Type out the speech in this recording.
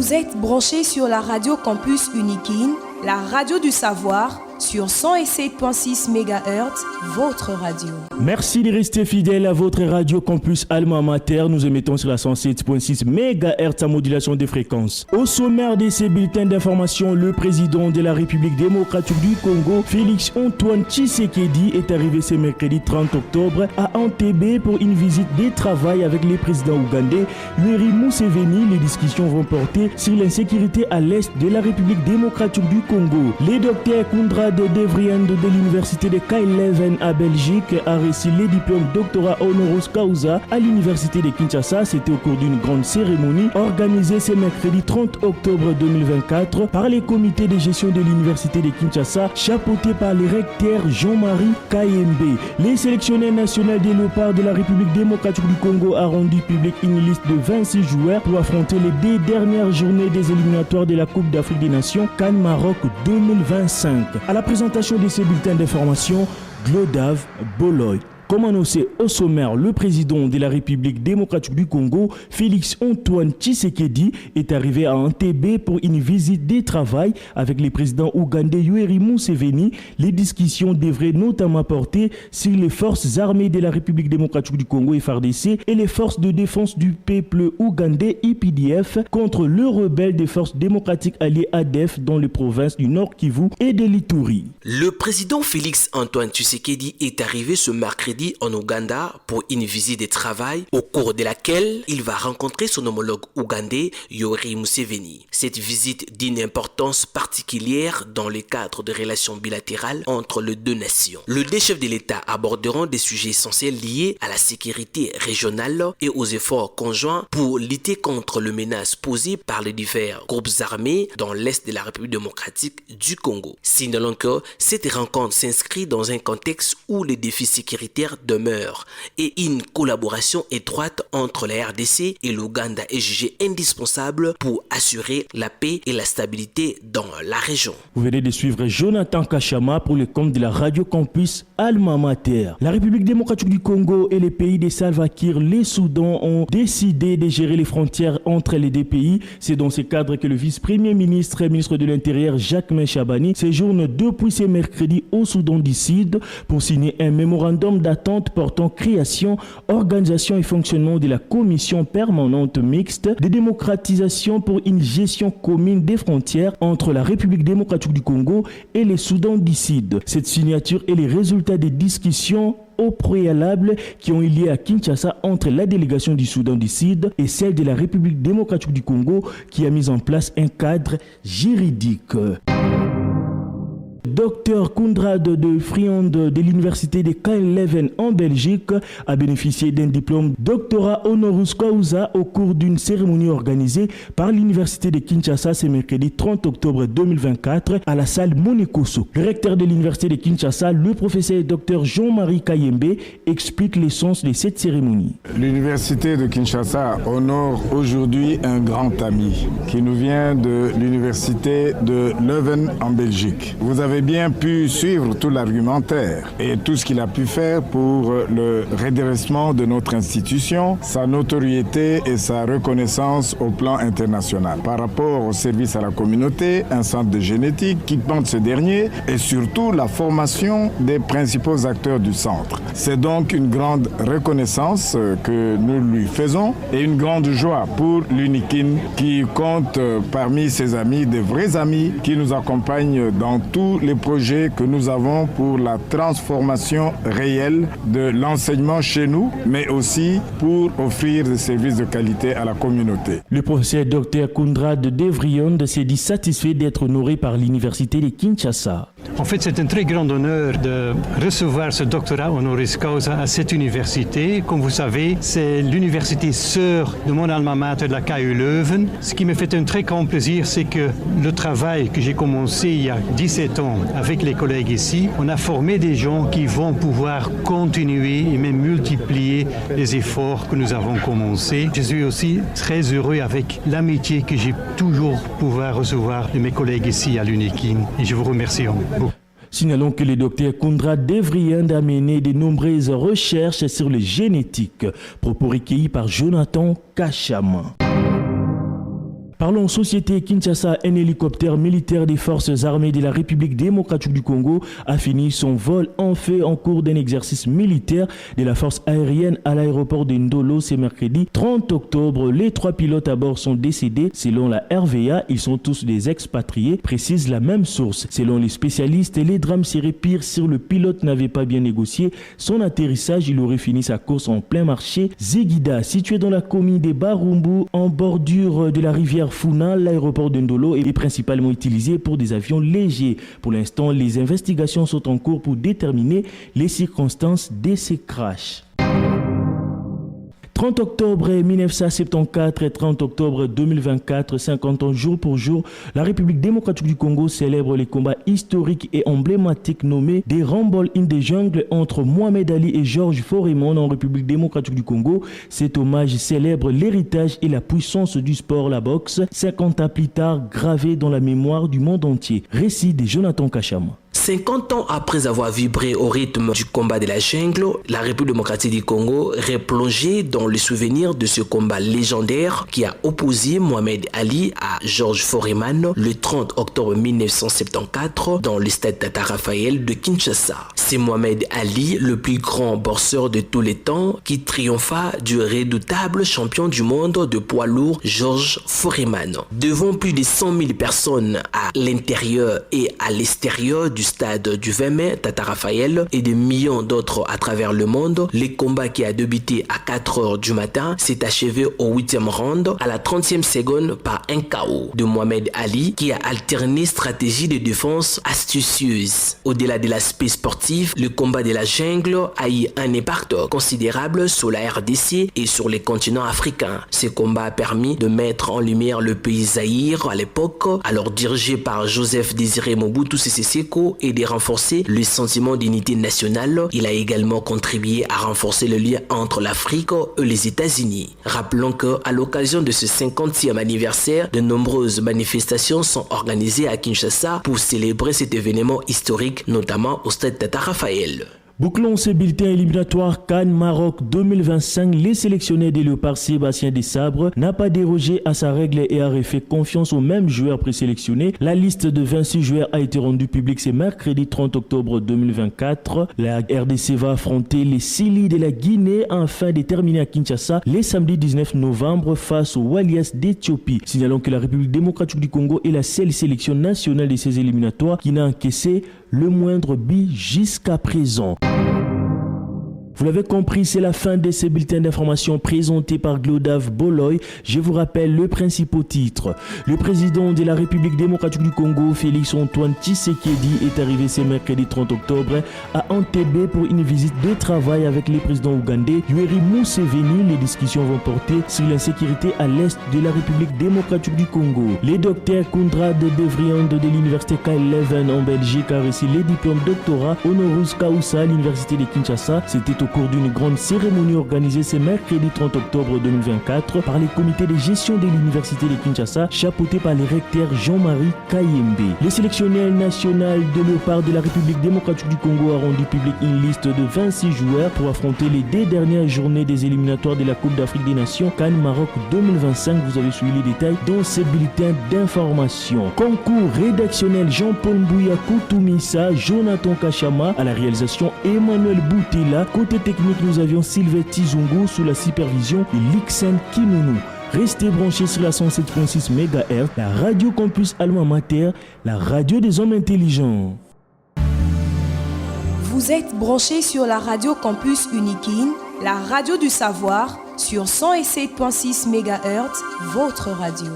Vous êtes branchés sur la radio Campus Unikin, la radio du savoir, sur 107.6 MHz, votre radio. Merci de rester fidèle à votre radio Campus Alma Mater. Nous émettons sur la 107.6 MHz à modulation des fréquences. Au sommaire de ces bulletins d'information, le président de la République démocratique du Congo, Félix Antoine Tshisekedi, est arrivé ce mercredi 30 octobre à Entebbe pour une visite de travail avec le président ougandais Yoweri Museveni. Les discussions vont porter sur l'insécurité à l'est de la République démocratique du Congo. Le docteur Konrad Devriend de l'université de K11 à Belgique a reçu les diplômes doctorat honoris causa à l'université de Kinshasa. C'était au cours d'une grande cérémonie organisée ce mercredi 30 octobre 2024 par les comités de gestion de l'université de Kinshasa, chapeauté par le recteur Jean-Marie Kayembe. Les sélectionneurs nationaux des léopards de la République démocratique du Congo a rendu public une liste de 26 joueurs pour affronter les 2 dernières journées des éliminatoires de la Coupe d'Afrique des Nations CAN Maroc 2025. À la présentation de ces bulletins d'information, Glodave Boloy. Comme annoncé au sommaire, le président de la République démocratique du Congo, Félix Antoine Tshisekedi, est arrivé à Entebbe pour une visite de travail avec le président ougandais Yoweri Museveni. Les discussions devraient notamment porter sur les forces armées de la République démocratique du Congo FARDC et les forces de défense du peuple ougandais UPDF contre le rebelle des forces démocratiques alliées ADF dans les provinces du Nord Kivu et de l'Ituri. Le président Félix Antoine Tshisekedi est arrivé ce mercredi en Ouganda pour une visite de travail au cours de laquelle il va rencontrer son homologue ougandais Yoweri Museveni. Cette visite d'une importance particulière dans le cadre de relations bilatérales entre les deux nations. Les deux chefs de l'État aborderont des sujets essentiels liés à la sécurité régionale et aux efforts conjoints pour lutter contre les menaces posées par les divers groupes armés dans l'est de la République démocratique du Congo. Signalons que cette rencontre s'inscrit dans un contexte où les défis sécuritaires demeure et une collaboration étroite entre la RDC et l'Ouganda est jugée indispensable pour assurer la paix et la stabilité dans la région. Vous venez de suivre Jonathan Kachama pour le compte de la Radio Campus Alma Mater. La République démocratique du Congo et les pays de Salva Kiir, les Soudans, ont décidé de gérer les frontières entre les deux pays. C'est dans ce cadre que le vice-premier ministre et ministre de l'Intérieur Jacquemain Chabani séjourne depuis ce mercredi au Soudan du Sud pour signer un mémorandum d'attente portant création, organisation et fonctionnement de la commission permanente mixte de démocratisation pour une gestion commune des frontières entre la République démocratique du Congo et le Soudan du Sud. Cette signature est le résultat des discussions au préalable qui ont eu lieu à Kinshasa entre la délégation du Soudan du Sud et celle de la République démocratique du Congo qui a mis en place un cadre juridique. Dr Konrad Devriend de l'université de K11 en Belgique a bénéficié d'un diplôme doctorat honoris causa au cours d'une cérémonie organisée par l'université de Kinshasa ce mercredi 30 octobre 2024 à la salle Monikoso. Le recteur de l'université de Kinshasa, le professeur Dr Jean-Marie Kayembe, explique l'essence de cette cérémonie. L'université de Kinshasa honore aujourd'hui un grand ami qui nous vient de l'université de Leuven en Belgique. Vous avez bien pu suivre tout l'argumentaire et tout ce qu'il a pu faire pour le redressement de notre institution, sa notoriété et sa reconnaissance au plan international. Par rapport au service à la communauté, un centre de génétique qui compte ce dernier et surtout la formation des principaux acteurs du centre. C'est donc une grande reconnaissance que nous lui faisons et une grande joie pour l'UNIKIN qui compte parmi ses amis, des vrais amis qui nous accompagnent dans tous les projets que nous avons pour la transformation réelle de l'enseignement chez nous, mais aussi pour offrir des services de qualité à la communauté. Le professeur Dr Konrad Devriend s'est dit satisfait d'être honoré par l'université de Kinshasa. En fait, c'est un très grand honneur de recevoir ce doctorat honoris causa à cette université. Comme vous savez, c'est l'université sœur de mon alma mater de la KU Leuven. Ce qui me fait un très grand plaisir, c'est que le travail que j'ai commencé il y a 17 ans avec les collègues ici, on a formé des gens qui vont pouvoir continuer et même multiplier les efforts que nous avons commencés. Je suis aussi très heureux avec l'amitié que j'ai toujours pouvoir recevoir de mes collègues ici à l'UNIKIN et je vous remercie beaucoup. Signalons que le docteur Konrad Devriend a mené de nombreuses recherches sur les génétiques, propos recueillis par Jonathan Kachama. Parlons société. Kinshasa, un hélicoptère militaire des forces armées de la République démocratique du Congo a fini son vol en fait en cours d'un exercice militaire de la force aérienne à l'aéroport de Ndolo ce mercredi 30 octobre. Les 3 pilotes à bord sont décédés. Selon la RVA, ils sont tous des expatriés, précise la même source. Selon les spécialistes, les drames seraient pires si le pilote n'avait pas bien négocié son atterrissage. Il aurait fini sa course en plein marché Zegida, situé dans la commune des Barumbu, en bordure de la rivière Funa. L'aéroport de Ndolo est principalement utilisé pour des avions légers. Pour l'instant, les investigations sont en cours pour déterminer les circonstances de ces crashs. 30 octobre 1974 et 30 octobre 2024, 50 ans jour pour jour, la République démocratique du Congo célèbre les combats historiques et emblématiques nommés des Rumble in the Jungle entre Mohamed Ali et Georges Foreman en République démocratique du Congo. Cet hommage célèbre l'héritage et la puissance du sport, la boxe, 50 ans plus tard, gravé dans la mémoire du monde entier. Récit de Jonathan Kachama. 50 ans après avoir vibré au rythme du combat de la jungle, la République démocratique du Congo replongée dans le souvenir de ce combat légendaire qui a opposé Mohamed Ali à Georges Foreman le 30 octobre 1974 dans le stade Tata Raphaël de Kinshasa. C'est Mohamed Ali, le plus grand boxeur de tous les temps, qui triompha du redoutable champion du monde de poids lourd Georges Foreman. Devant plus de 100 000 personnes à l'intérieur et à l'extérieur du stade du 20 mai Tata Raphaël et des millions d'autres à travers le monde, le combat qui a débuté à 4 heures du matin s'est achevé au 8e round à la 30e seconde par un KO de Mohamed Ali qui a alterné stratégie de défense astucieuse. Au-delà de l'aspect sportif, le combat de la jungle a eu un impact considérable sur la RDC et sur les continents africains. Ce combat a permis de mettre en lumière le pays Zaïre à l'époque, alors dirigé par Joseph Désiré Mobutu Sese Seko, et de renforcer le sentiment d'unité nationale. Il a également contribué à renforcer le lien entre l'Afrique et les États-Unis. Rappelons qu'à l'occasion de ce 50e anniversaire, de nombreuses manifestations sont organisées à Kinshasa pour célébrer cet événement historique, notamment au stade Tata Raphaël. Bouclons ces bulletins éliminatoires CAN Maroc 2025. Les sélectionnés des Léopards Sébastien Desabre n'a pas dérogé à sa règle et a refait confiance aux mêmes joueurs présélectionnés. La liste de 26 joueurs a été rendue publique ce mercredi 30 octobre 2024. La RDC va affronter les Sili de la Guinée afin de terminer à Kinshasa les samedis 19 novembre face aux Walias d'Éthiopie. Signalons que la République démocratique du Congo est la seule sélection nationale de ces éliminatoires qui n'a encaissé le moindre but jusqu'à présent. Vous l'avez compris, c'est la fin de ces bulletins d'information présentés par Glodave Boloy. Je vous rappelle le principal titre. Le président de la République démocratique du Congo, Félix Antoine Tshisekedi, est arrivé ce mercredi 30 octobre à Entebbe pour une visite de travail avec le président ougandais Yoweri Museveni. Les discussions vont porter sur l'insécurité à l'est de la République démocratique du Congo. Le docteur Koundrad Devriand de l'université Karl Leuven en Belgique a reçu les diplômes doctorat honoris causa à l'université de Kinshasa. C'était au cours d'une grande cérémonie organisée ce mercredi 30 octobre 2024 par les comités de gestion de l'université de Kinshasa, chapeauté par le recteur Jean-Marie Kayembe. Le sélectionneur national de Léopards de la République démocratique du Congo a rendu public une liste de 26 joueurs pour affronter les 2 dernières journées des éliminatoires de la Coupe d'Afrique des Nations CAN Maroc 2025. Vous avez suivi les détails dans ces bulletins d'information. Concours rédactionnel Jean-Paul Mbouya Koutoumissa, Jonathan Kachama à la réalisation, Emmanuel Boutela. Côté technique, nous avions Sylvain Tizungu sous la supervision et Lixen Kinounou. Restez branchés sur la 107.6 MHz, la radio campus Alma Mater, la radio des hommes intelligents. Vous êtes branchés sur la radio campus Unikin, la radio du savoir, sur 107.6 MHz, votre radio.